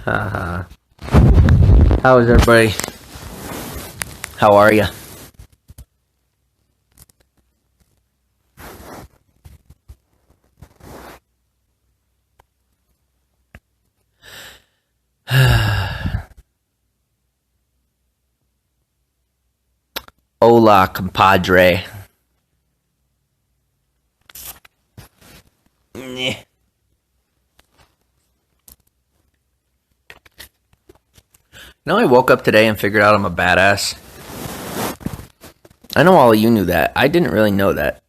Haha. How is everybody? How are you? Hola, compadre. No, I woke up today and figured out I'm a badass. I know all of you knew that. I didn't really know that.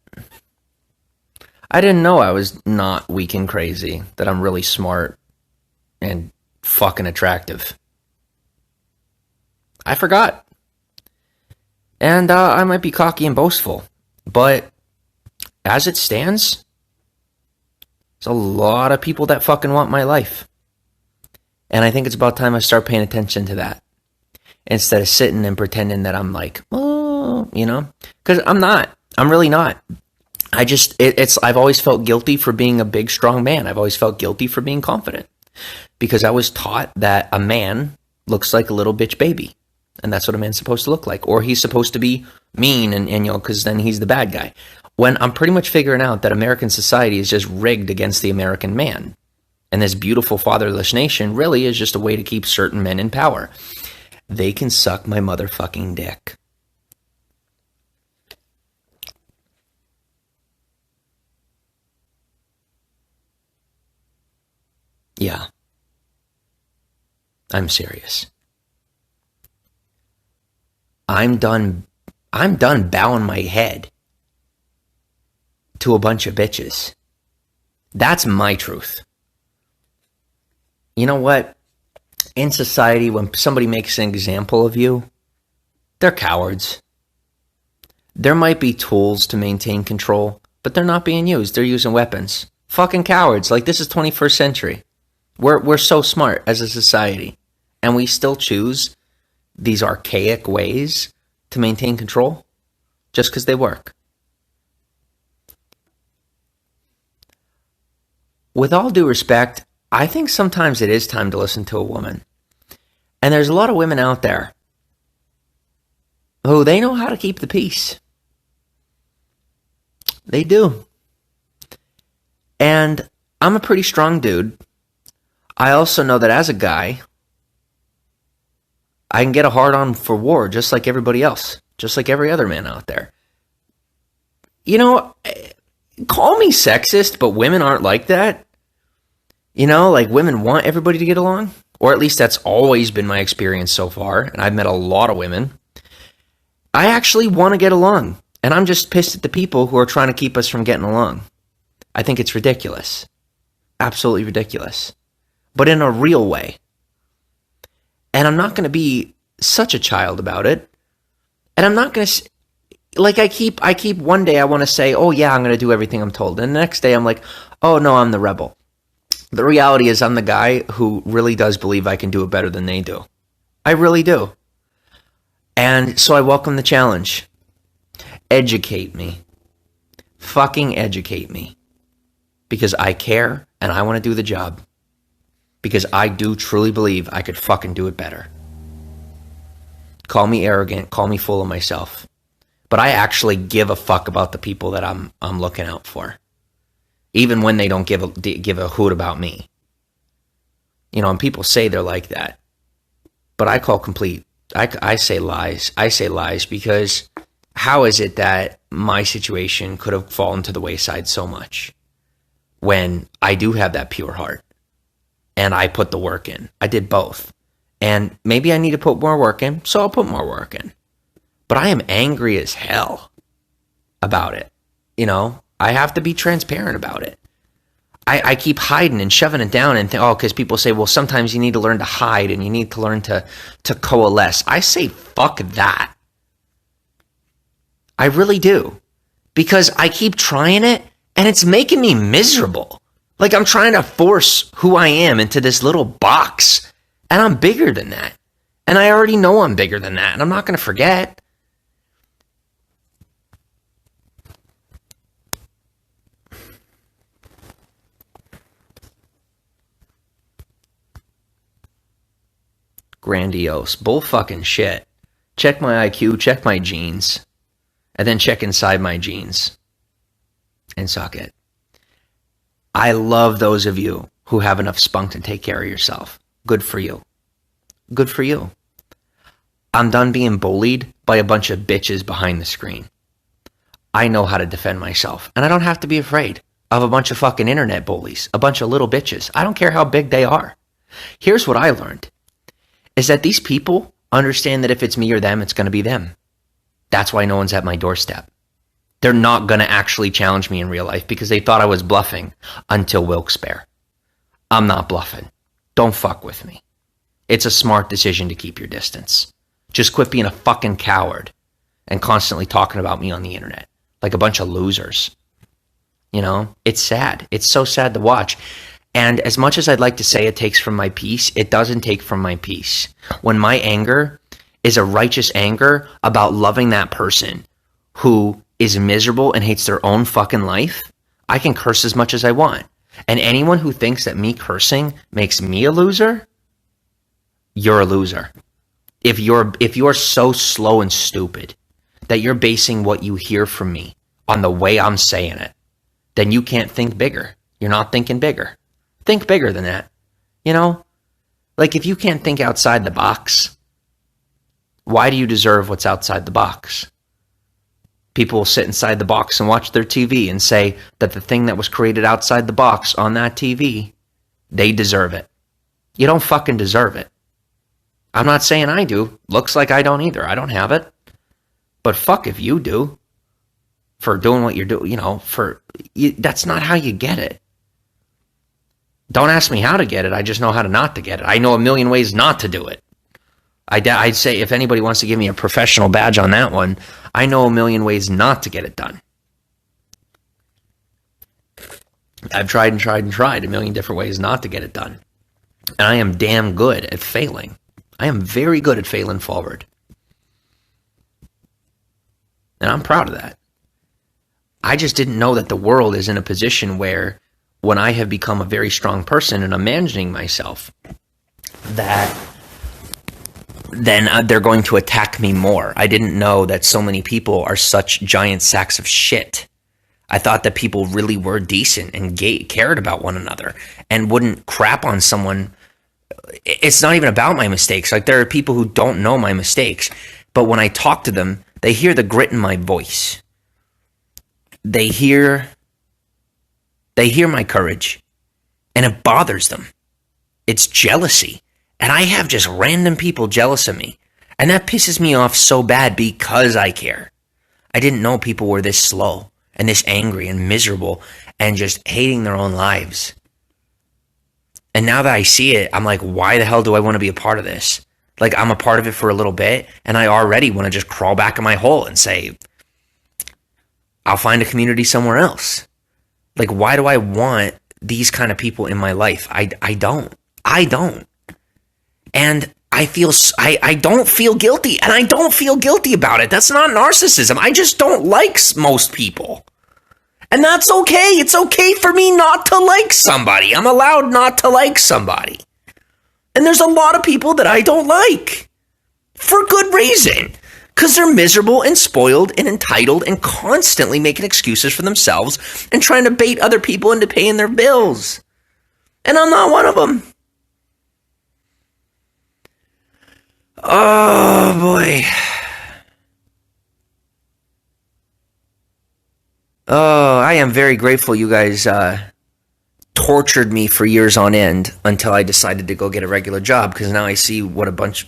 I didn't know I was not weak and crazy, that I'm really smart and fucking attractive. I forgot. And I might be cocky and boastful, but as it stands, there's a lot of people that fucking want my life. And I think it's about time I start paying attention to that. Instead of sitting and pretending that I'm like, oh, you know? Because I'm not. I'm really not. I've always felt guilty for being a big, strong man. I've always felt guilty for being confident. Because I was taught that a man looks like a little bitch baby. And that's what a man's supposed to look like. Or he's supposed to be mean and you know, because then he's the bad guy. When I'm pretty much figuring out that American society is just rigged against the American man. And this beautiful fatherless nation really is just a way to keep certain men in power. They can suck my motherfucking dick. Yeah. I'm serious. I'm done bowing my head to a bunch of bitches. That's my truth. You know what? In society, when somebody makes an example of you, they're cowards. There might be tools to maintain control, but they're not being used. They're using weapons. Fucking cowards. Like, this is 21st century. We're so smart as a society, and we still choose these archaic ways to maintain control just because they work. With all due respect, I think sometimes it is time to listen to a woman. And there's a lot of women out there who they know how to keep the peace. They do. And I'm a pretty strong dude. I also know that as a guy, I can get a hard-on for war just like everybody else, just like every other man out there. You know, call me sexist, but women aren't like that. You know, like women want everybody to get along, or at least that's always been my experience so far, and I've met a lot of women. I actually want to get along, and I'm just pissed at the people who are trying to keep us from getting along. I think it's ridiculous. Absolutely ridiculous. But in a real way. And I'm not going to be such a child about it. And I'm not going to, like I keep one day I want to say, oh yeah, I'm going to do everything I'm told. And the next day I'm like, oh no, I'm the rebel. The reality is I'm the guy who really does believe I can do it better than they do. I really do. And so I welcome the challenge. Educate me. Fucking educate me. Because I care and I want to do the job. Because I do truly believe I could fucking do it better. Call me arrogant, call me full of myself. But I actually give a fuck about the people that I'm looking out for. Even when they don't give a hoot about me. You know, and people say they're like that. But I call complete, I say lies. I say lies because how is it that my situation could have fallen to the wayside so much when I do have that pure heart and I put the work in? I did both. And maybe I need to put more work in, so I'll put more work in. But I am angry as hell about it. You know, I have to be transparent about it. I keep hiding and shoving it down and think, oh, because people say, well, sometimes you need to learn to hide and you need to learn to coalesce. I say, fuck that. I really do. Because I keep trying it and it's making me miserable. Like I'm trying to force who I am into this little box. And I'm bigger than that. And I already know I'm bigger than that. And I'm not going to forget. Grandiose. Bull fucking shit. Check my IQ, check my genes, and then check inside my genes and suck it. I love those of you who have enough spunk to take care of yourself. Good for you. Good for you. I'm done being bullied by a bunch of bitches behind the screen. I know how to defend myself, and I don't have to be afraid of a bunch of fucking internet bullies, a bunch of little bitches. I don't care how big they are. Here's what I learned, is that these people understand that if it's me or them, it's going to be them. That's why no one's at my doorstep. They're not going to actually challenge me in real life because they thought I was bluffing until Wilkes-Barre. I'm not bluffing. Don't fuck with me. It's a smart decision to keep your distance. Just quit being a fucking coward and constantly talking about me on the internet like a bunch of losers. You know, it's sad. It's so sad to watch. And as much as I'd like to say it takes from my peace, it doesn't take from my peace. When my anger is a righteous anger about loving that person who is miserable and hates their own fucking life, I can curse as much as I want. And anyone who thinks that me cursing makes me a loser, you're a loser. If you're so slow and stupid that you're basing what you hear from me on the way I'm saying it, then you can't think bigger. You're not thinking bigger. Think bigger than that. You know? Like, if you can't think outside the box, why do you deserve what's outside the box? People will sit inside the box and watch their TV and say that the thing that was created outside the box on that TV, they deserve it. You don't fucking deserve it. I'm not saying I do. Looks like I don't either. I don't have it. But fuck if you do. For doing what you're doing, you know, that's not how you get it. Don't ask me how to get it. I just know how to not to get it. I know a million ways not to do it. I'd say if anybody wants to give me a professional badge on that one, I know a million ways not to get it done. I've tried and tried and tried a million different ways not to get it done. And I am damn good at failing. I am very good at failing forward. And I'm proud of that. I just didn't know that the world is in a position where when I have become a very strong person and I'm managing myself, that then they're going to attack me more. I didn't know that so many people are such giant sacks of shit. I thought that people really were decent and cared about one another and wouldn't crap on someone. It's not even about my mistakes. Like, there are people who don't know my mistakes, but when I talk to them, they hear the grit in my voice. They hear my courage, and it bothers them. It's jealousy. And I have just random people jealous of me. And that pisses me off so bad because I care. I didn't know people were this slow and this angry and miserable and just hating their own lives. And now that I see it, I'm like, why the hell do I want to be a part of this? Like, I'm a part of it for a little bit, and I already want to just crawl back in my hole and say, I'll find a community somewhere else. Like, why do I want these kind of people in my life? I don't. And I don't feel guilty, and I don't feel guilty about it. That's not narcissism. I just don't like most people. And that's okay. It's okay for me not to like somebody. I'm allowed not to like somebody. And there's a lot of people that I don't like for good reason. Because they're miserable and spoiled and entitled and constantly making excuses for themselves and trying to bait other people into paying their bills. And I'm not one of them. Oh, boy. Oh, I am very grateful you guys tortured me for years on end until I decided to go get a regular job, because now I see what a bunch...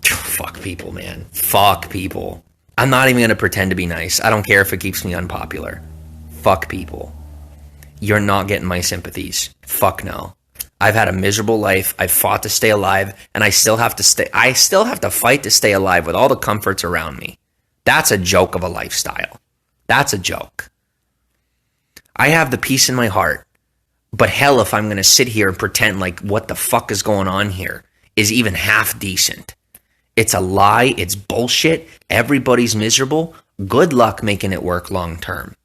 Fuck people, man. Fuck people. I'm not even going to pretend to be nice. I don't care if it keeps me unpopular. Fuck people. You're not getting my sympathies. Fuck no. I've had a miserable life. I've fought to stay alive, and I still have to fight to stay alive with all the comforts around me. That's a joke of a lifestyle. That's a joke. I have the peace in my heart, but hell if I'm going to sit here and pretend like what the fuck is going on here is even half decent. It's a lie. It's bullshit. Everybody's miserable. Good luck making it work long term.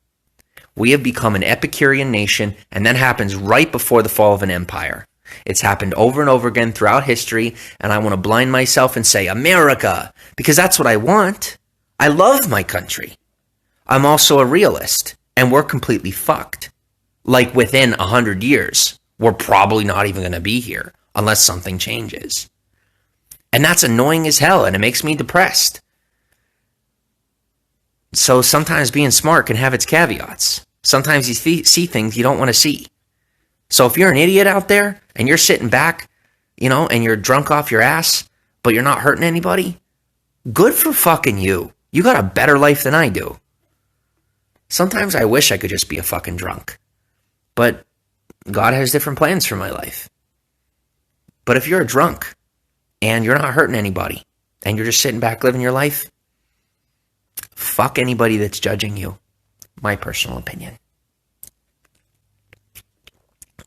We have become an Epicurean nation, and that happens right before the fall of an empire. It's happened over and over again throughout history, and I want to blind myself and say, America, because that's what I want. I love my country. I'm also a realist, and we're completely fucked. Like within 100 years, we're probably not even going to be here unless something changes. And that's annoying as hell, and it makes me depressed. So sometimes being smart can have its caveats. Sometimes you see things you don't want to see. So if you're an idiot out there and you're sitting back, and you're drunk off your ass, but you're not hurting anybody, good for fucking you. You got a better life than I do. Sometimes I wish I could just be a fucking drunk. But God has different plans for my life. But if you're a drunk and you're not hurting anybody and you're just sitting back living your life, fuck anybody that's judging you. My personal opinion.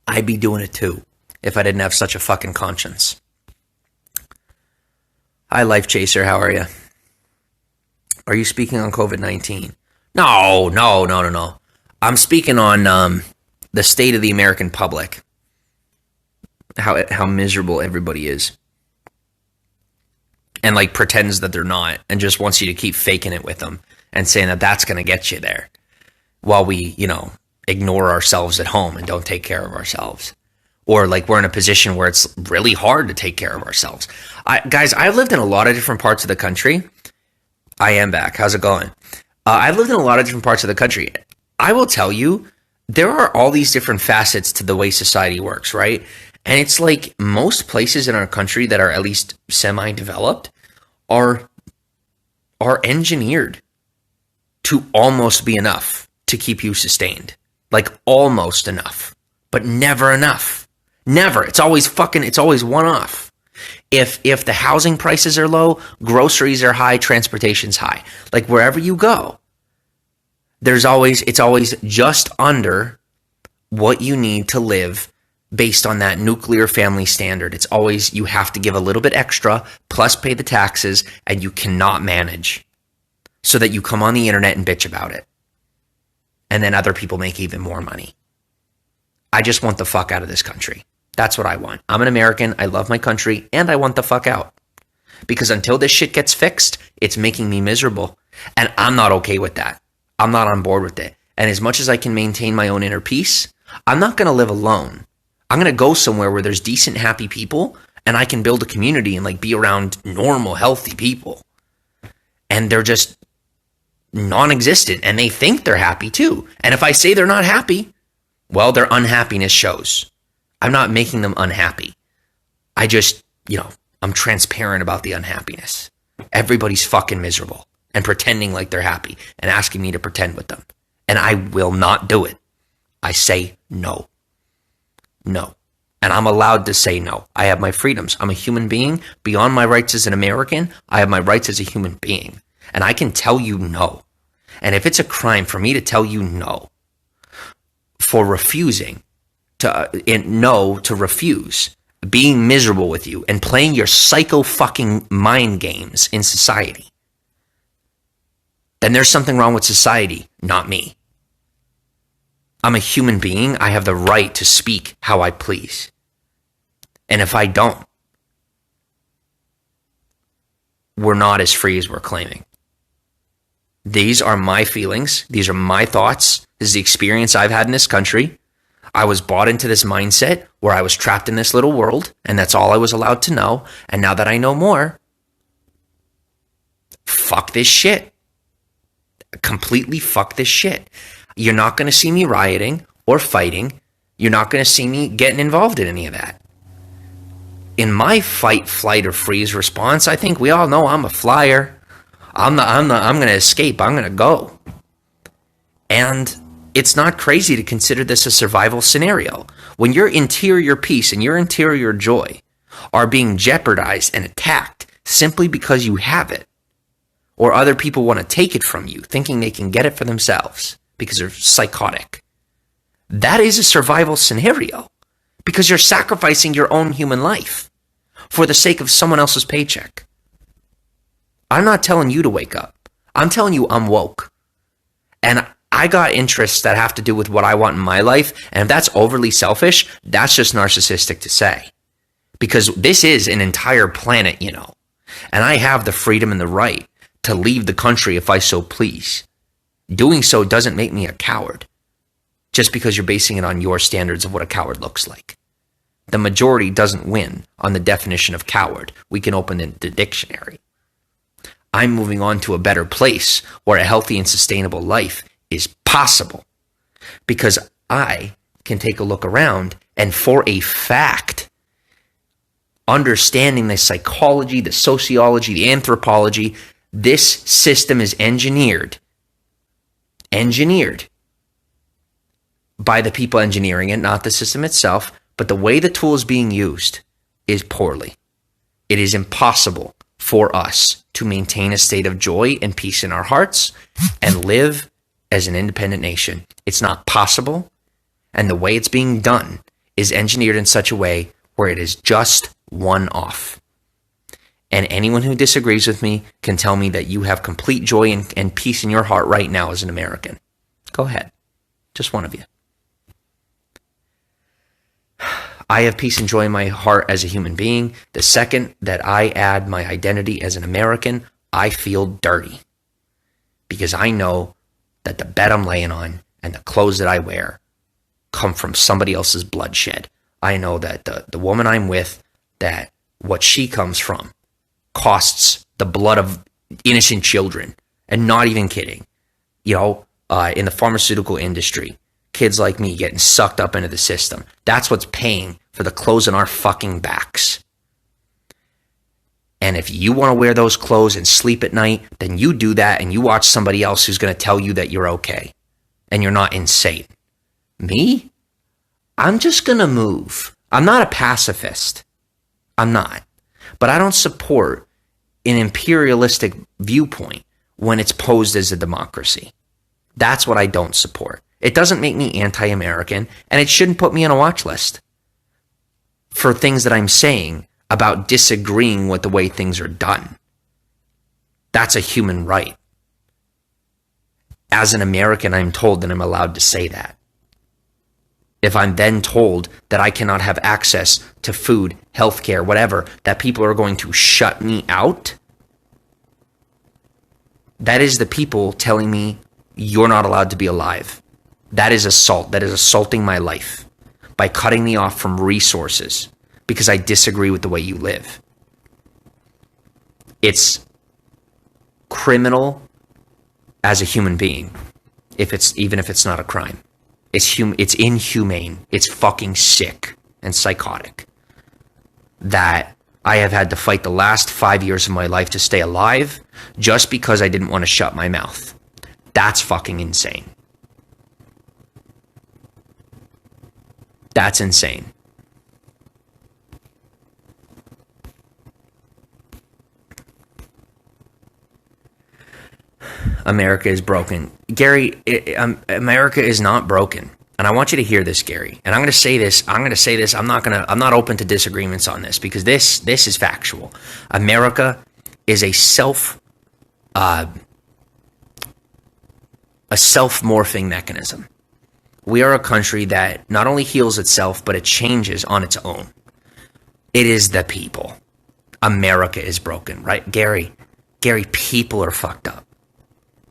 I'd be doing it too if I didn't have such a fucking conscience. Hi, Life Chaser. How are you? Are you speaking on COVID-19? No. I'm speaking on the state of the American public. How miserable everybody is. And like pretends that they're not and just wants you to keep faking it with them and saying that that's going to get you there while we, ignore ourselves at home and don't take care of ourselves. Or like we're in a position where it's really hard to take care of ourselves. Guys, I've lived in a lot of different parts of the country. I am back. How's it going? I've lived in a lot of different parts of the country. I will tell you, there are all these different facets to the way society works, right? And it's like most places in our country that are at least semi-developed are engineered to almost be enough to keep you sustained. Like almost enough, but never enough. Never. It's always one off. If the housing prices are low, groceries are high, transportation's high. Like wherever you go, it's always just under what you need to live based on that nuclear family standard. It's always, you have to give a little bit extra, plus pay the taxes, and you cannot manage so that you come on the internet and bitch about it. And then other people make even more money. I just want the fuck out of this country. That's what I want. I'm an American. I love my country, and I want the fuck out. Because until this shit gets fixed, it's making me miserable. And I'm not okay with that. I'm not on board with it. And as much as I can maintain my own inner peace, I'm not going to live alone. I'm going to go somewhere where there's decent, happy people, and I can build a community and like be around normal, healthy people. And they're just non-existent, and they think they're happy too. And if I say they're not happy, well, their unhappiness shows. I'm not making them unhappy. I just, I'm transparent about the unhappiness. Everybody's fucking miserable and pretending like they're happy and asking me to pretend with them. And I will not do it. I say no. No. And I'm allowed to say no. I have my freedoms. I'm a human being. Beyond my rights as an American, I have my rights as a human being. And I can tell you no. And if it's a crime for me to tell you no, for refusing to refuse, being miserable with you and playing your psycho fucking mind games in society, then there's something wrong with society, not me. I'm a human being. I have the right to speak how I please. And if I don't, we're not as free as we're claiming. These are my feelings. These are my thoughts. This is the experience I've had in this country. I was bought into this mindset where I was trapped in this little world, and that's all I was allowed to know. And now that I know more, fuck this shit. Completely fuck this shit. You're not going to see me rioting or fighting. You're not going to see me getting involved in any of that. In my fight, flight, or freeze response, I think we all know I'm a flyer. I'm going to escape. I'm going to go. And it's not crazy to consider this a survival scenario. When your interior peace and your interior joy are being jeopardized and attacked simply because you have it, or other people want to take it from you, thinking they can get it for themselves because they're psychotic, that is a survival scenario because you're sacrificing your own human life for the sake of someone else's paycheck. I'm not telling you to wake up. I'm telling you I'm woke. And I got interests that have to do with what I want in my life, and if that's overly selfish, that's just narcissistic to say. Because this is an entire planet, you know, and I have the freedom and the right to leave the country if I so please. Doing so doesn't make me a coward, just because you're basing it on your standards of what a coward looks like. The majority doesn't win on the definition of coward. We can open the dictionary. I'm moving on to a better place where a healthy and sustainable life is possible, because I can take a look around and for a fact, understanding the psychology, the sociology, the anthropology, this system is engineered by the people engineering it, not the system itself, but the way the tool is being used is poorly. It is impossible for us to maintain a state of joy and peace in our hearts and live as an independent nation. It's not possible, and the way it's being done is engineered in such a way where it is just one-off. And anyone who disagrees with me can tell me that you have complete joy and peace in your heart right now as an American. Go ahead. Just one of you. I have peace and joy in my heart as a human being. The second that I add my identity as an American, I feel dirty. Because I know that the bed I'm laying on and the clothes that I wear come from somebody else's bloodshed. I know that the woman I'm with, that what she comes from costs the blood of innocent children. And not even kidding. You know, in the pharmaceutical industry, kids like me getting sucked up into the system. That's what's paying for the clothes on our fucking backs. And if you want to wear those clothes and sleep at night, then you do that and you watch somebody else who's going to tell you that you're okay and you're not insane. Me? I'm just going to move. I'm not a pacifist. I'm not. But I don't support an imperialistic viewpoint when it's posed as a democracy. That's what I don't support. It doesn't make me anti-American, and it shouldn't put me on a watch list for things that I'm saying about disagreeing with the way things are done. That's a human right. As an American, I'm told that I'm allowed to say that. If I'm then told that I cannot have access to food, healthcare, whatever, that people are going to shut me out, that is the people telling me you're not allowed to be alive. That is assault. That is assaulting my life by cutting me off from resources because I disagree with the way you live. It's criminal as a human being, even if it's not a crime. It's inhumane. It's fucking sick and psychotic that I have had to fight the last 5 years of my life to stay alive just because I didn't want to shut my mouth. That's fucking insane. That's insane. America is broken. Gary, America is not broken. And I want you to hear this, Gary. And I'm going to say this. I'm not open to disagreements on this because this is factual. America is a self-morphing mechanism. We are a country that not only heals itself, but it changes on its own. It is the people. America is broken, right? Gary, people are fucked up.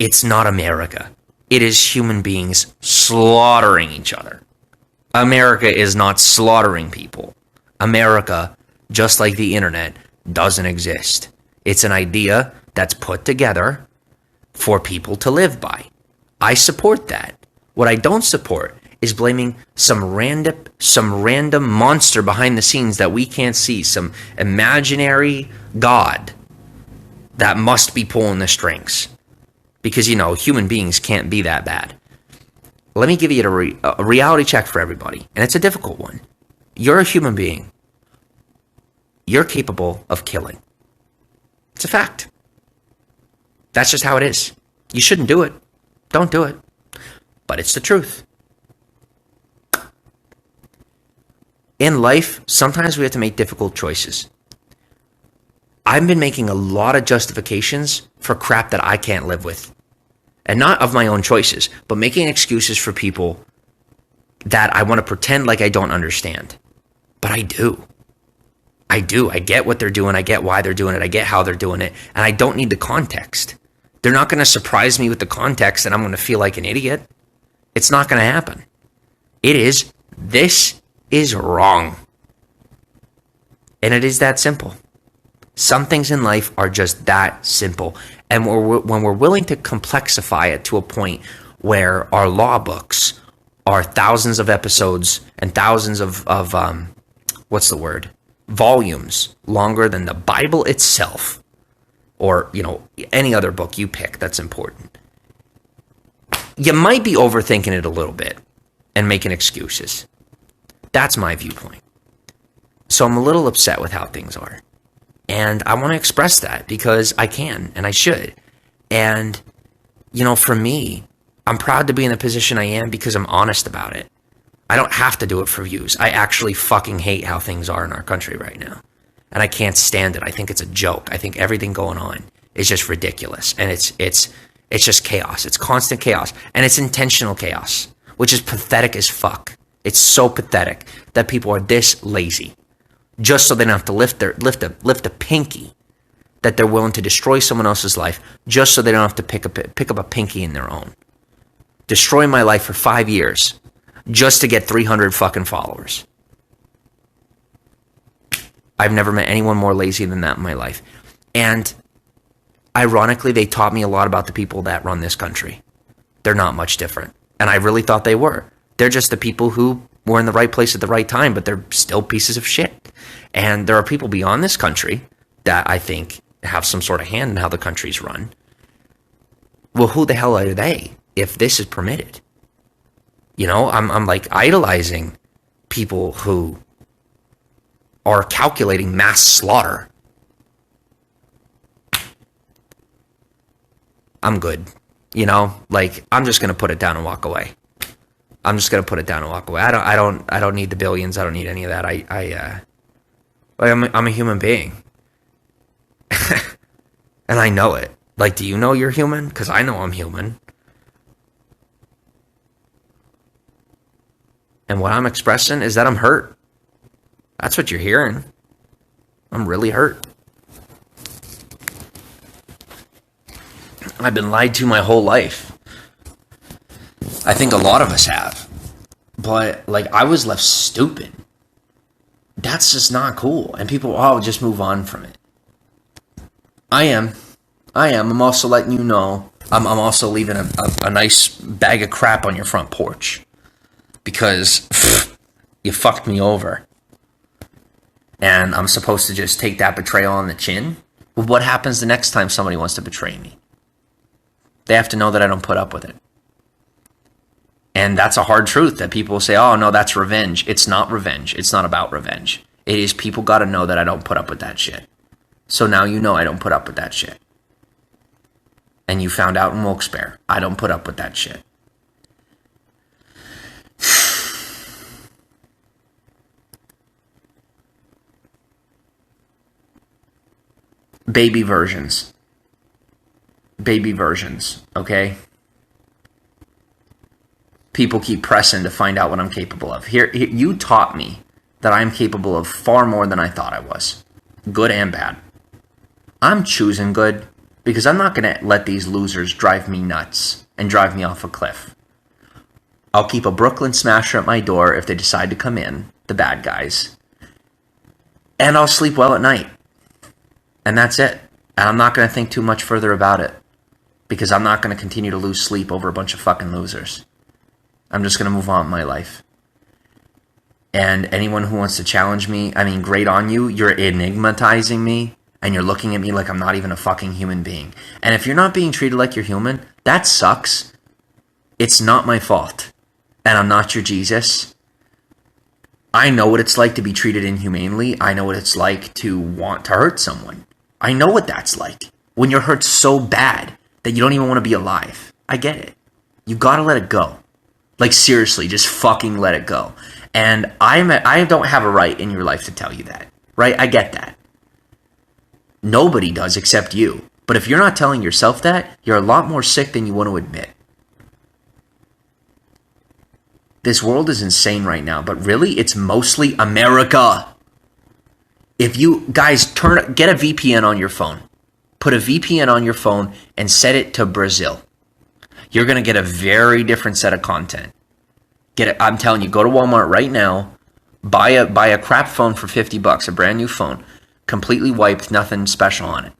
It's not America. It is human beings slaughtering each other. America is not slaughtering people. America, just like the internet, doesn't exist. It's an idea that's put together for people to live by. I support that. What I don't support is blaming some random monster behind the scenes that we can't see, some imaginary god that must be pulling the strings. Because, you know, human beings can't be that bad. Let me give you a reality check for everybody, and it's a difficult one. You're a human being. You're capable of killing. It's a fact. That's just how it is. You shouldn't do it. Don't do it. But it's the truth. In life, sometimes we have to make difficult choices. I've been making a lot of justifications for crap that I can't live with. And not of my own choices, but making excuses for people that I want to pretend like I don't understand. But I do. I do. I get what they're doing. I get why they're doing it. I get how they're doing it. And I don't need the context. They're not going to surprise me with the context and I'm going to feel like an idiot. It's not going to happen. This is wrong. And it is that simple. Some things in life are just that simple. And when we're willing to complexify it to a point where our law books are thousands of episodes and thousands of volumes longer than the Bible itself, or, any other book you pick that's important, you might be overthinking it a little bit and making excuses. That's my viewpoint. So I'm a little upset with how things are. And I want to express that because I can and I should. And, for me, I'm proud to be in the position I am because I'm honest about it. I don't have to do it for views. I actually fucking hate how things are in our country right now. And I can't stand it. I think it's a joke. I think everything going on is just ridiculous. And it's just chaos. It's constant chaos. And it's intentional chaos, which is pathetic as fuck. It's so pathetic that people are this lazy just so they don't have to lift a pinky, that they're willing to destroy someone else's life just so they don't have to pick up a pinky in their own. Destroy my life for 5 years just to get 300 fucking followers. I've never met anyone more lazy than that in my life. And ironically, they taught me a lot about the people that run this country. They're not much different. And I really thought they were. They're just the people who were in the right place at the right time, but they're still pieces of shit. And there are people beyond this country that I think have some sort of hand in how the country's run. Well, who the hell are they if this is permitted? I'm like idolizing people who are calculating mass slaughter. I'm good. I'm just going to put it down and walk away. I'm I don't need the billions. I don't need any of that. I'm a human being. And I know it. Like, do you know you're human? Because I know I'm human. And what I'm expressing is that I'm hurt. That's what you're hearing. I'm really hurt. I've been lied to my whole life. I think a lot of us have. But, I was left stupid. That's just not cool. And people, just move on from it. I am. I'm also letting you know. I'm also leaving a nice bag of crap on your front porch. Because you fucked me over. And I'm supposed to just take that betrayal on the chin? Well, what happens the next time somebody wants to betray me? They have to know that I don't put up with it. And that's a hard truth that people say, oh, no, that's revenge. It's not revenge. It's not about revenge. It is people got to know that I don't put up with that shit. So now you know I don't put up with that shit. And you found out in Wilkes-Barre, I don't put up with that shit. Baby versions, okay? People keep pressing to find out what I'm capable of. Here, you taught me that I'm capable of far more than I thought I was, good and bad. I'm choosing good because I'm not going to let these losers drive me nuts and drive me off a cliff. I'll keep a Brooklyn smasher at my door if they decide to come in, the bad guys. And I'll sleep well at night. And that's it. And I'm not going to think too much further about it. Because I'm not going to continue to lose sleep over a bunch of fucking losers. I'm just going to move on in my life. And anyone who wants to challenge me, great on you. You're enigmatizing me. And you're looking at me like I'm not even a fucking human being. And if you're not being treated like you're human, that sucks. It's not my fault. And I'm not your Jesus. I know what it's like to be treated inhumanely. I know what it's like to want to hurt someone. I know what that's like. When you're hurt so bad that you don't even want to be alive. I get it. You gotta let it go. Seriously, just fucking let it go. And I don't have a right in your life to tell you that. Right? I get that. Nobody does except you. But if you're not telling yourself that, you're a lot more sick than you want to admit. This world is insane right now, but really, it's mostly America. If you guys get a VPN on your phone, put a VPN on your phone and set it to Brazil. You're going to get a very different set of content. I'm telling you, go to Walmart right now, buy a crap phone for $50, a brand new phone, completely wiped, nothing special on it.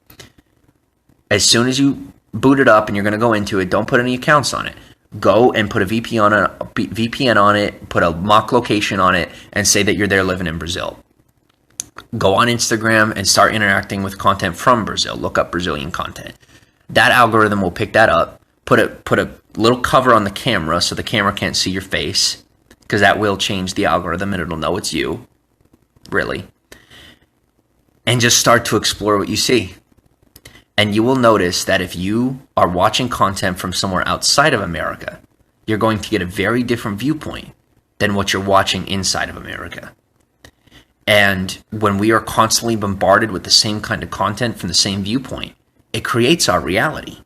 As soon as you boot it up and you're going to go into it, don't put any accounts on it. Go and put a VPN on it, put a mock location on it, and say that you're there living in Brazil. Go on Instagram and start interacting with content from Brazil. Look up Brazilian content. That algorithm will pick that up. Put a little cover on the camera so the camera can't see your face, because that will change the algorithm and it'll know it's you, really. And just start to explore what you see. And you will notice that if you are watching content from somewhere outside of America, you're going to get a very different viewpoint than what you're watching inside of America. And when we are constantly bombarded with the same kind of content from the same viewpoint, it creates our reality.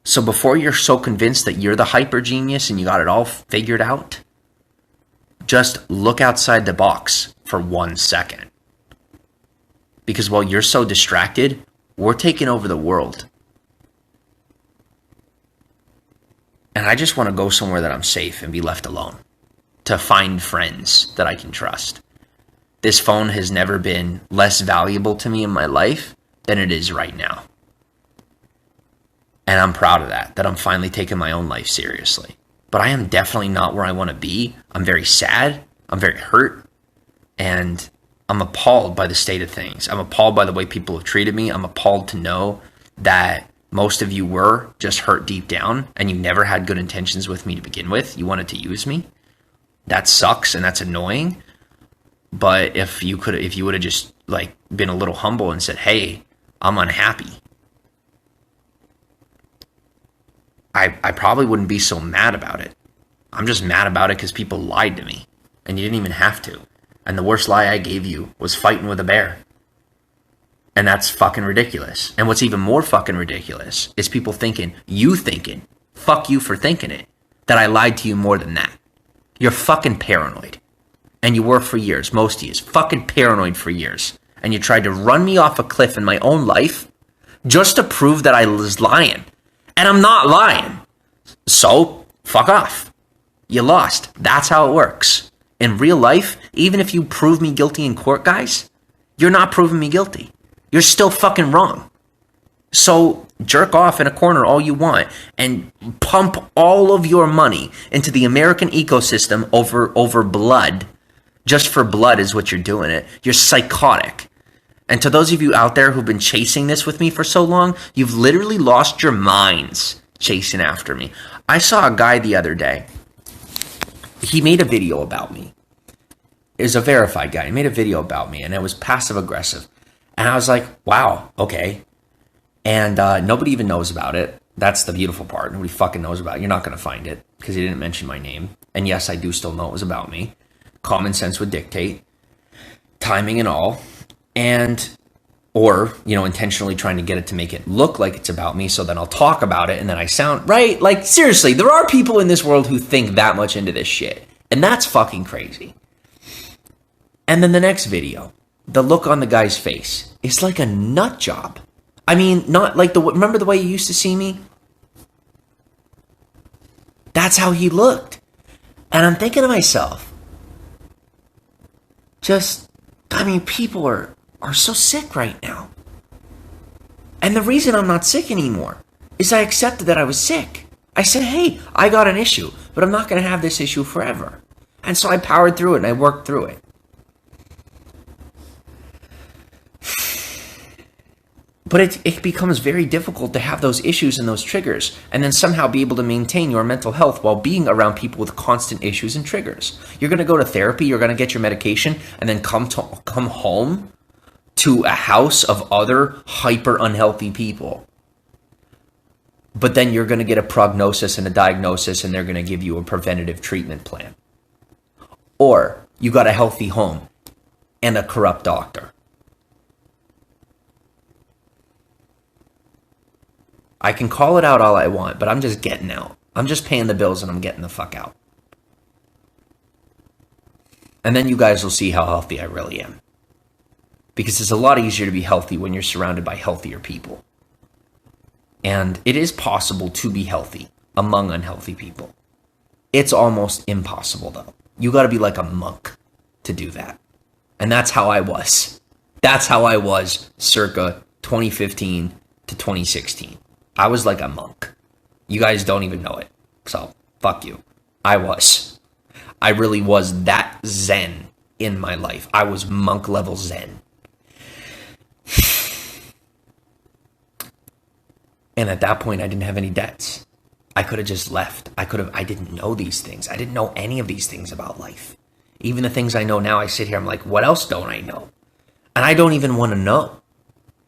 So before you're so convinced that you're the hyper genius and you got it all figured out, just look outside the box for 1 second. Because while you're so distracted, we're taking over the world. And I just want to go somewhere that I'm safe and be left alone, to find friends that I can trust. This phone has never been less valuable to me in my life than it is right now. And I'm proud of that I'm finally taking my own life seriously. But I am definitely not where I want to be. I'm very sad. I'm very hurt. And I'm appalled by the state of things. I'm appalled by the way people have treated me. I'm appalled to know that most of you were just hurt deep down and you never had good intentions with me to begin with. You wanted to use me. That sucks and that's annoying. But if you would have just been a little humble and said, "Hey, I'm unhappy," I probably wouldn't be so mad about it. I'm just mad about it because people lied to me and you didn't even have to. And the worst lie I gave you was fighting with a bear. And that's fucking ridiculous. And what's even more fucking ridiculous is people thinking, fuck you for thinking it, that I lied to you more than that. You're fucking paranoid. And you were for years. Most of you is fucking paranoid for years. And you tried to run me off a cliff in my own life just to prove that I was lying. And I'm not lying. So, fuck off. You lost. That's how it works. In real life, even if you prove me guilty in court, guys, you're not proving me guilty. You're still fucking wrong. So jerk off in a corner all you want and pump all of your money into the American ecosystem over blood. Just for blood is what you're doing it. You're psychotic. And to those of you out there who've been chasing this with me for so long, you've literally lost your minds chasing after me. I saw a guy the other day. He made a video about me. It was a verified guy. He made a video about me, and it was passive aggressive. And I was like, wow, okay. And nobody even knows about it. That's the beautiful part. Nobody fucking knows about it. You're not going to find it because he didn't mention my name. And yes, I do still know it was about me. Common sense would dictate. Timing and all. Or intentionally trying to get it to make it look like it's about me, so then I'll talk about it and then I sound right. Like, seriously, there are people in this world who think that much into this shit. And that's fucking crazy. And then the next video, the look on the guy's face is like a nut job. I mean, not like remember the way you used to see me? That's how he looked. And I'm thinking to myself, people are so sick right now. And the reason I'm not sick anymore is I accepted that I was sick. I said, hey, I got an issue, but I'm not going to have this issue forever. And so I powered through it and I worked through it. But it becomes very difficult to have those issues and those triggers and then somehow be able to maintain your mental health while being around people with constant issues and triggers. You're going to go to therapy, you're going to get your medication, and then come home to a house of other hyper unhealthy people. But then you're going to get a prognosis and a diagnosis, and they're going to give you a preventative treatment plan. Or you got a healthy home and a corrupt doctor. I can call it out all I want, but I'm just getting out. I'm just paying the bills and I'm getting the fuck out. And then you guys will see how healthy I really am. Because it's a lot easier to be healthy when you're surrounded by healthier people. And it is possible to be healthy among unhealthy people. It's almost impossible, though. You got to be like a monk to do that. And that's how I was. That's how I was circa 2015 to 2016. I was like a monk. You guys don't even know it. So, fuck you. I was. I really was that zen in my life. I was monk level zen. And at that point, I didn't have any debts. I could have just left. I didn't know these things. I didn't know any of these things about life. Even the things I know now, I sit here, I'm like, what else don't I know? And I don't even want to know.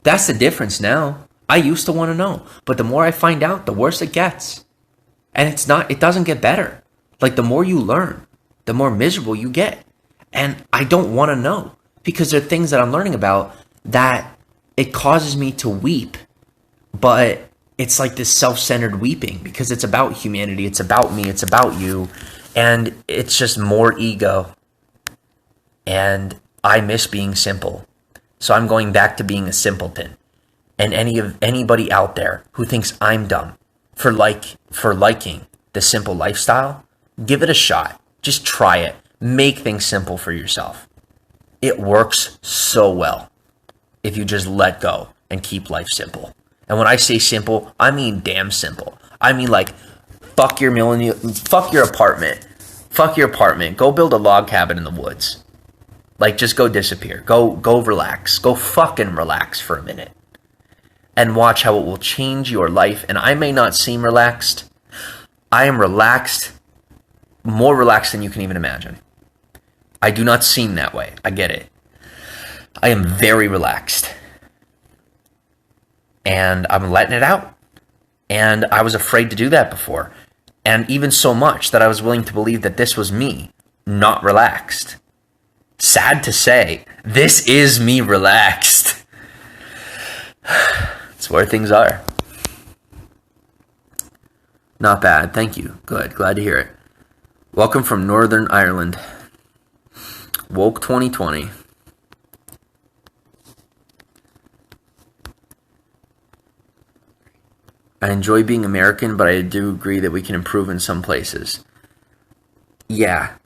That's the difference now. I used to want to know. But the more I find out, the worse it gets. And it doesn't get better. Like the more you learn, the more miserable you get. And I don't want to know. Because there are things that I'm learning about that it causes me to weep. But it's like this self-centered weeping because it's about humanity. It's about me. It's about you. And it's just more ego. And I miss being simple. So I'm going back to being a simpleton. And anybody out there who thinks I'm dumb for liking the simple lifestyle, give it a shot. Just try it. Make things simple for yourself. It works so well if you just let go and keep life simple. And when I say simple, I mean damn simple. I mean like fuck your apartment. Fuck your apartment. Go build a log cabin in the woods. Like just go disappear. Go relax. Go fucking relax for a minute. And watch how it will change your life. And I may not seem relaxed. I am relaxed. More relaxed than you can even imagine. I do not seem that way. I get it. I am very relaxed. And I'm letting it out. And I was afraid to do that before. And even so much that I was willing to believe that this was me, not relaxed. Sad to say, this is me relaxed. It's where things are. Not bad. Thank you. Good. Glad to hear it. Welcome from Northern Ireland. Woke 2020. I enjoy being American, but I do agree that we can improve in some places. Yeah.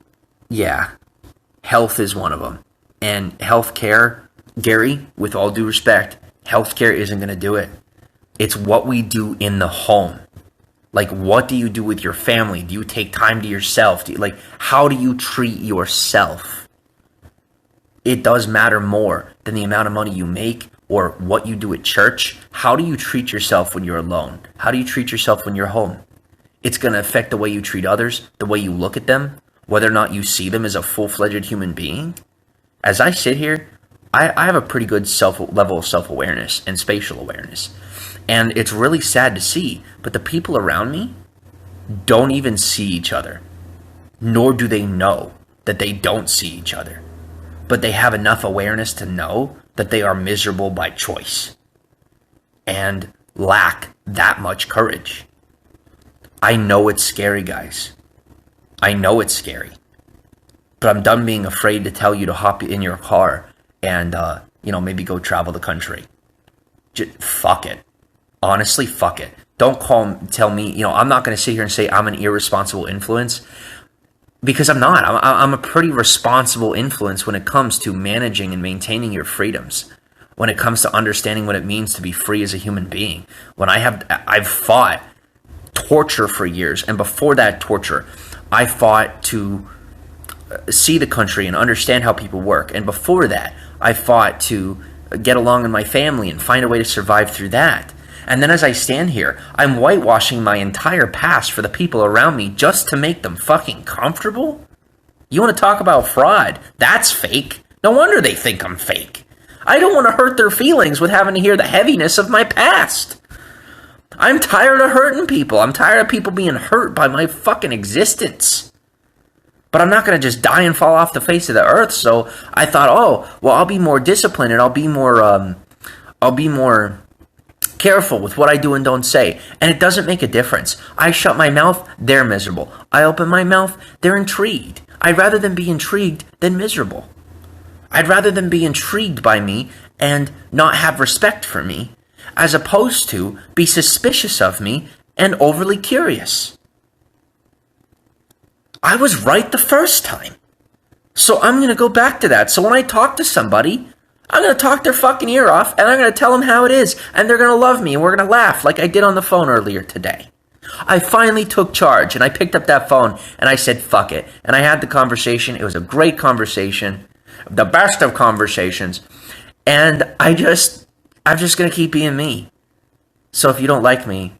Health is one of them. And healthcare, Gary, with all due respect, healthcare isn't going to do it. It's what we do in the home. Like, what do you do with your family? Do you take time to yourself? How do you treat yourself? It does matter more than the amount of money you make or what you do at church. How do you treat yourself when you're alone? How do you treat yourself when you're home? It's going to affect the way you treat others, the way you look at them, whether or not you see them as a full-fledged human being. As I sit here, I have a pretty good level of self-awareness and spatial awareness. And it's really sad to see, but the people around me don't even see each other, nor do they know that they don't see each other. But they have enough awareness to know that they are miserable by choice and lack that much courage. I know it's scary, guys. I know it's scary. But I'm done being afraid to tell you to hop in your car and, maybe go travel the country. Just fuck it. Honestly, fuck it. Don't tell me, I'm not going to sit here and say I'm an irresponsible influence. Because I'm not. I'm a pretty responsible influence when it comes to managing and maintaining your freedoms. When it comes to understanding what it means to be free as a human being. I've fought torture for years. And before that torture, I fought to see the country and understand how people work. And before that, I fought to get along in my family and find a way to survive through that. And then as I stand here, I'm whitewashing my entire past for the people around me just to make them fucking comfortable? You want to talk about fraud? That's fake. No wonder they think I'm fake. I don't want to hurt their feelings with having to hear the heaviness of my past. I'm tired of hurting people. I'm tired of people being hurt by my fucking existence. But I'm not going to just die and fall off the face of the earth. So I thought, I'll be more disciplined and I'll be more Careful with what I do and don't say. And it doesn't make a difference. I shut my mouth, they're miserable. I open my mouth, they're intrigued. I'd rather them be intrigued than miserable. I'd rather them be intrigued by me and not have respect for me, as opposed to be suspicious of me and overly curious. I was right the first time. So I'm going to go back to that. So when I talk to somebody, I'm going to talk their fucking ear off, and I'm going to tell them how it is, and they're going to love me, and we're going to laugh like I did on the phone earlier today. I finally took charge, and I picked up that phone, and I said, fuck it. And I had the conversation. It was a great conversation, the best of conversations, and I'm just going to keep being me. So if you don't like me,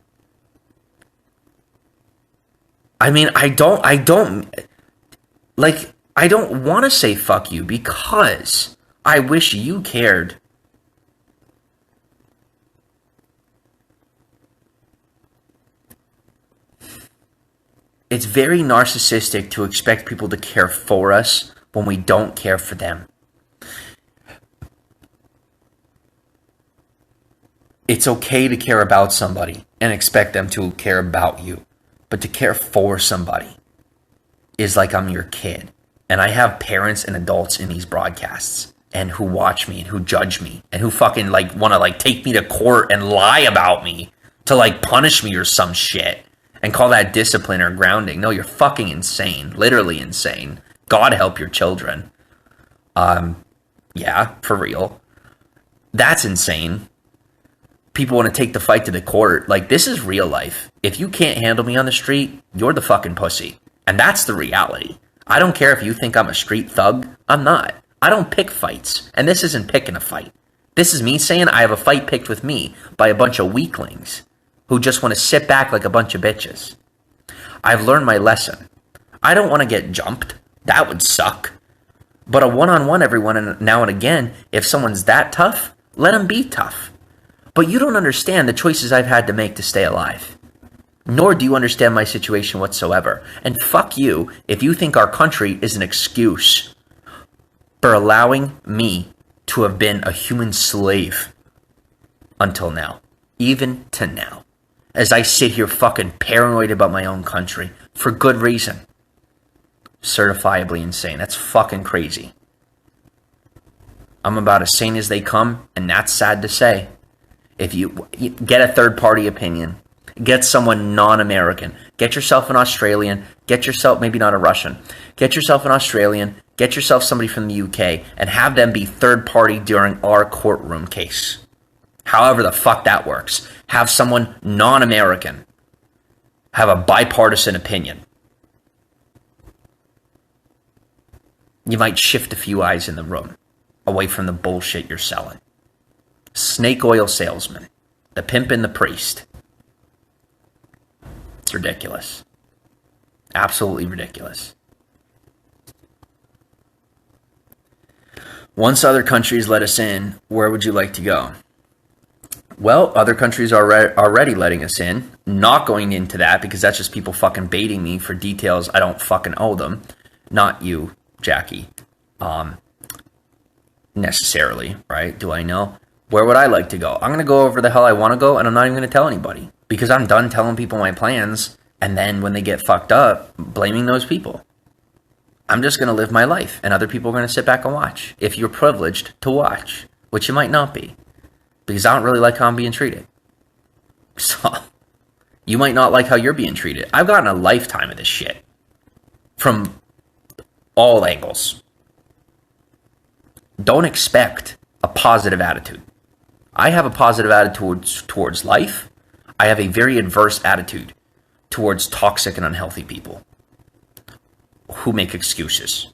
I mean, I don't want to say fuck you because I wish you cared. It's very narcissistic to expect people to care for us when we don't care for them. It's okay to care about somebody and expect them to care about you. But to care for somebody is like I'm your kid. And I have parents and adults in these broadcasts and who watch me and who judge me and who fucking like want to like take me to court and lie about me to like punish me or some shit and call that discipline or grounding. No, you're fucking insane. Literally insane. God help your children. Yeah, for real. That's insane. People want to take the fight to the court. Like, this is real life. If you can't handle me on the street, you're the fucking pussy. And that's the reality. I don't care if you think I'm a street thug. I'm not. I don't pick fights. And this isn't picking a fight. This is me saying I have a fight picked with me by a bunch of weaklings who just want to sit back like a bunch of bitches. I've learned my lesson. I don't want to get jumped. That would suck. But a one-on-one every now and again, if someone's that tough, let them be tough. But you don't understand the choices I've had to make to stay alive. Nor do you understand my situation whatsoever. And fuck you if you think our country is an excuse for allowing me to have been a human slave until now. Even to now. As I sit here fucking paranoid about my own country. For good reason. Certifiably insane. That's fucking crazy. I'm about as sane as they come, and that's sad to say. If you get a third-party opinion, get someone non-American, get yourself an Australian, get yourself, maybe not a Russian, get yourself an Australian, get yourself somebody from the UK, and have them be third-party during our courtroom case. However the fuck that works. Have someone non-American have a bipartisan opinion. You might shift a few eyes in the room away from the bullshit you're selling. Snake oil salesman, the pimp and the priest. It's ridiculous. Absolutely ridiculous. Once other countries let us in, where would you like to go? Well, other countries are already letting us in. Not going into that because that's just people fucking baiting me for details I don't fucking owe them. Not you, Jackie. Necessarily, right? Do I know? Where would I like to go? I'm going to go over the hell I want to go, and I'm not even going to tell anybody. Because I'm done telling people my plans, and then when they get fucked up, blaming those people. I'm just going to live my life, and other people are going to sit back and watch. If you're privileged to watch, which you might not be. Because I don't really like how I'm being treated. So, you might not like how you're being treated. I've gotten a lifetime of this shit. From all angles. Don't expect a positive attitude. I have a positive attitude towards life. I have a very adverse attitude towards toxic and unhealthy people who make excuses.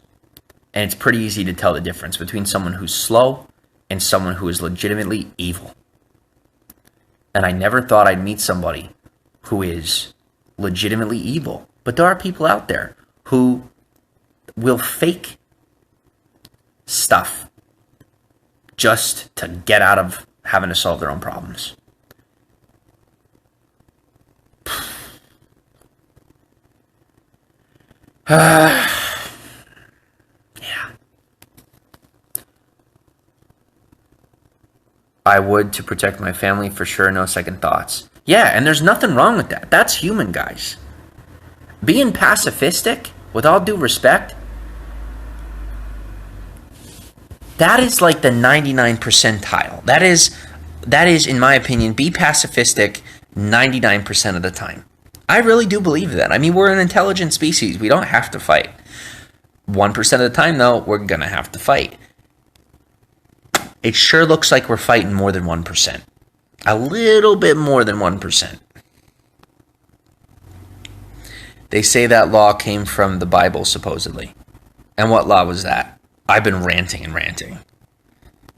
And it's pretty easy to tell the difference between someone who's slow and someone who is legitimately evil. And I never thought I'd meet somebody who is legitimately evil. But there are people out there who will fake stuff just to get out of having to solve their own problems. Yeah. I would to protect my family for sure, no second thoughts. Yeah, and there's nothing wrong with that. That's human, guys. Being pacifistic, with all due respect, that is like the 99 percentile. That is, in my opinion, be pacifistic 99% of the time. I really do believe that. I mean, we're an intelligent species. We don't have to fight. 1% of the time, though, we're going to have to fight. It sure looks like we're fighting more than 1%. A little bit more than 1%. They say that law came from the Bible, supposedly. And what law was that? I've been ranting and ranting.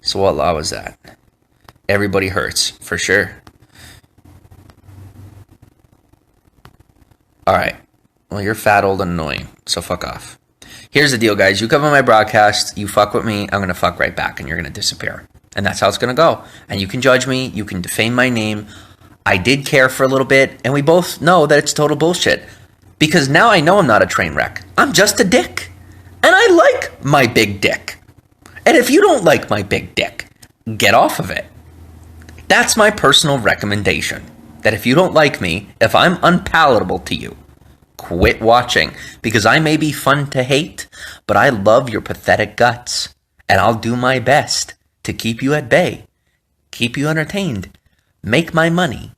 So what law was that? Everybody hurts, for sure. Alright. Well, you're fat, old, and annoying, so fuck off. Here's the deal, guys. You come on my broadcast, you fuck with me, I'm going to fuck right back, and you're going to disappear. And that's how it's going to go. And you can judge me, you can defame my name. I did care for a little bit, and we both know that it's total bullshit. Because now I know I'm not a train wreck. I'm just a dick. And I like my big dick. And if you don't like my big dick, get off of it. That's my personal recommendation. That if you don't like me, if I'm unpalatable to you, quit watching. Because I may be fun to hate, but I love your pathetic guts. And I'll do my best to keep you at bay, keep you entertained, make my money,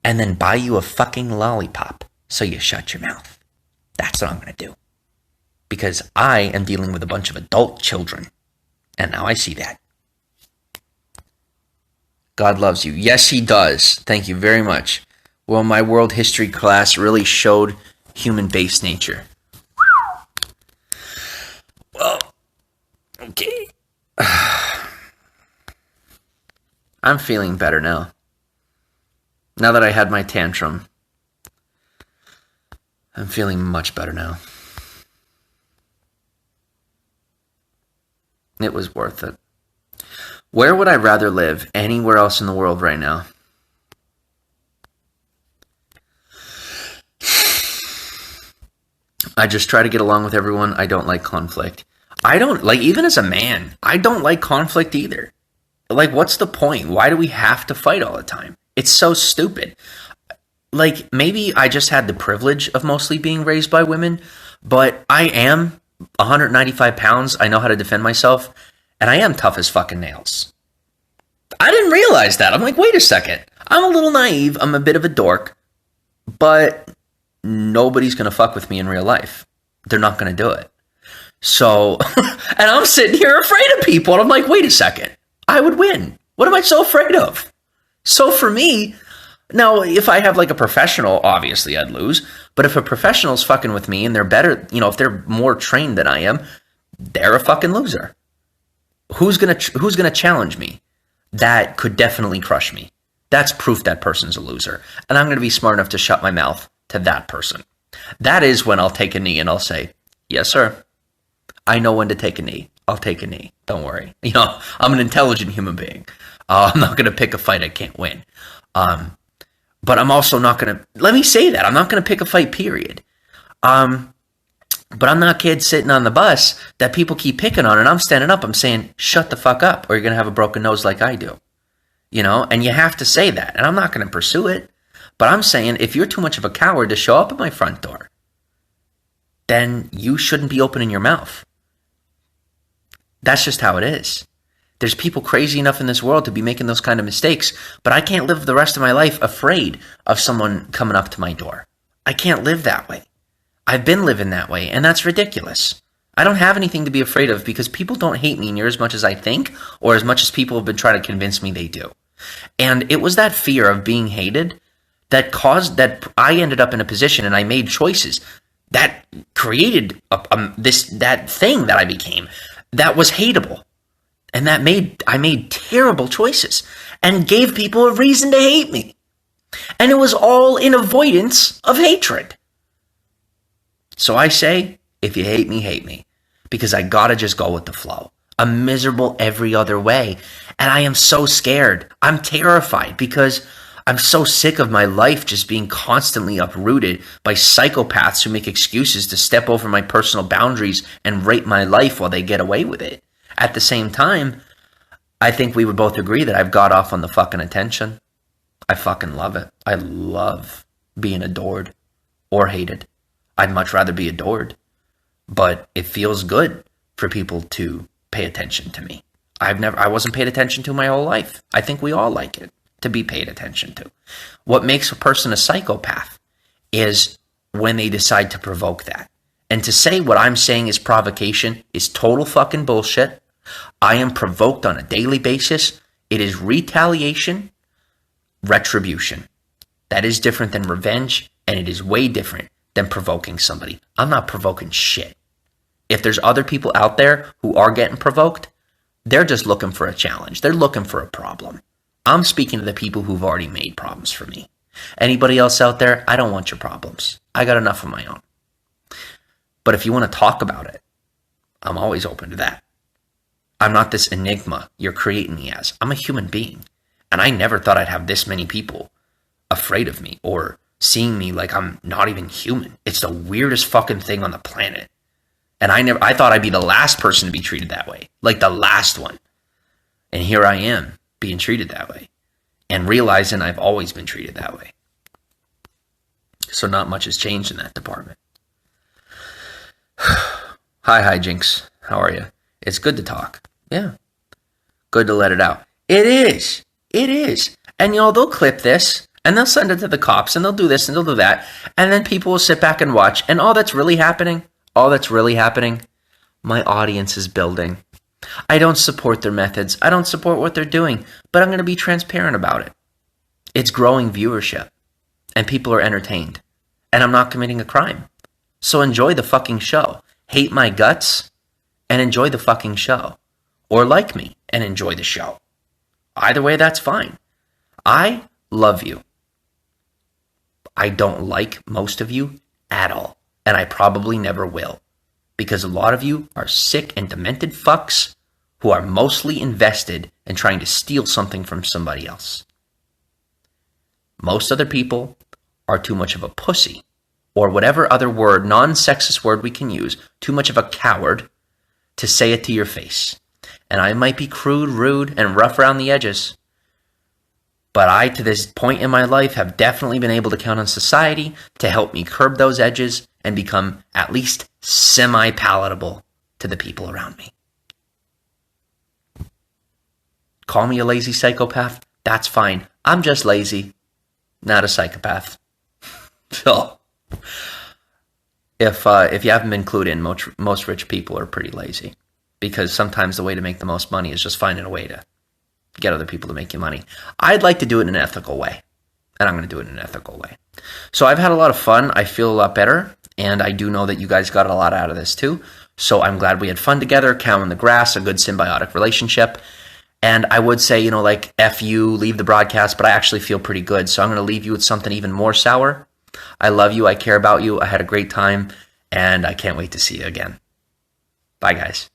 and then buy you a fucking lollipop so you shut your mouth. That's what I'm going to do. Because I am dealing with a bunch of adult children. And now I see that. God loves you. Yes, he does. Thank you very much. Well, my world history class really showed human base nature. Well, okay. I'm feeling better now. Now that I had my tantrum, I'm feeling much better now. It was worth it. Where would I rather live? Anywhere else in the world right now? I just try to get along with everyone. I don't like conflict. I don't, like, even as a man, I don't like conflict either. Like, what's the point? Why do we have to fight all the time? It's so stupid. Like, maybe I just had the privilege of mostly being raised by women, but I am 195 pounds. I know how to defend myself, and I am tough as fucking nails. I didn't realize that. I'm like, wait a second. I'm a little naive. I'm a bit of a dork, but nobody's going to fuck with me in real life. They're not going to do it. So, and I'm sitting here afraid of people, and I'm like, wait a second. I would win. What am I so afraid of? So for me, now, if I have like a professional, obviously I'd lose. But if a professional's fucking with me and they're better, you know, if they're more trained than I am, they're a fucking loser. Who's gonna challenge me? That could definitely crush me. That's proof that person's a loser. And I'm gonna be smart enough to shut my mouth to that person. That is when I'll take a knee and I'll say, yes, sir. I know when to take a knee. I'll take a knee. Don't worry. You know, I'm an intelligent human being. I'm not gonna pick a fight I can't win. But I'm also not going to, let me say that, I'm not going to pick a fight, period. But I'm not kid sitting on the bus that people keep picking on, and I'm standing up, I'm saying, shut the fuck up, or you're going to have a broken nose like I do. You know, and you have to say that, and I'm not going to pursue it. But I'm saying, if you're too much of a coward to show up at my front door, then you shouldn't be opening your mouth. That's just how it is. There's people crazy enough in this world to be making those kind of mistakes, but I can't live the rest of my life afraid of someone coming up to my door. I can't live that way. I've been living that way, and that's ridiculous. I don't have anything to be afraid of because people don't hate me near as much as I think or as much as people have been trying to convince me they do. And it was that fear of being hated that caused that I ended up in a position and I made choices that created that thing that I became that was hateable. And I made terrible choices and gave people a reason to hate me. And it was all in avoidance of hatred. So I say, if you hate me, because I gotta just go with the flow. I'm miserable every other way. And I am so scared. I'm terrified because I'm so sick of my life just being constantly uprooted by psychopaths who make excuses to step over my personal boundaries and rape my life while they get away with it. At the same time, I think we would both agree that I've got off on the fucking attention. I fucking love it. I love being adored or hated. I'd much rather be adored, but it feels good for people to pay attention to me. I wasn't paid attention to my whole life. I think we all like it, to be paid attention to. What makes a person a psychopath is when they decide to provoke that. And to say what I'm saying is provocation is total fucking bullshit. I am provoked on a daily basis. It is retaliation, retribution. That is different than revenge, and it is way different than provoking somebody. I'm not provoking shit. If there's other people out there who are getting provoked, they're just looking for a challenge. They're looking for a problem. I'm speaking to the people who've already made problems for me. Anybody else out there, I don't want your problems. I got enough of my own. But if you want to talk about it, I'm always open to that. I'm not this enigma you're creating me as. I'm a human being. And I never thought I'd have this many people afraid of me or seeing me like I'm not even human. It's the weirdest fucking thing on the planet. And I thought I'd be the last person to be treated that way. Like the last one. And here I am being treated that way. And realizing I've always been treated that way. So not much has changed in that department. Hi, Jinx. How are you? It's good to talk. Yeah. Good to let it out. It is. It is. And they'll clip this and they'll send it to the cops and they'll do this and they'll do that. And then people will sit back and watch. And all that's really happening, my audience is building. I don't support their methods. I don't support what they're doing. But I'm going to be transparent about it. It's growing viewership. And people are entertained. And I'm not committing a crime. So enjoy the fucking show. Hate my guts and enjoy the fucking show. Or like me and enjoy the show. Either way, that's fine. I love you. I don't like most of you at all. And I probably never will. Because a lot of you are sick and demented fucks who are mostly invested in trying to steal something from somebody else. Most other people are too much of a pussy, or whatever other word, non-sexist word we can use, too much of a coward to say it to your face. And I might be crude, rude, and rough around the edges, but I, to this point in my life, have definitely been able to count on society to help me curb those edges and become at least semi-palatable to the people around me. Call me a lazy psychopath. That's fine. I'm just lazy, not a psychopath. So, if you haven't been clued in, most rich people are pretty lazy. Because sometimes the way to make the most money is just finding a way to get other people to make you money. I'd like to do it in an ethical way. And I'm going to do it in an ethical way. So I've had a lot of fun. I feel a lot better. And I do know that you guys got a lot out of this too. So I'm glad we had fun together. Cow in the grass, a good symbiotic relationship. And I would say, like, F you, leave the broadcast, but I actually feel pretty good. So I'm going to leave you with something even more sour. I love you. I care about you. I had a great time. And I can't wait to see you again. Bye, guys.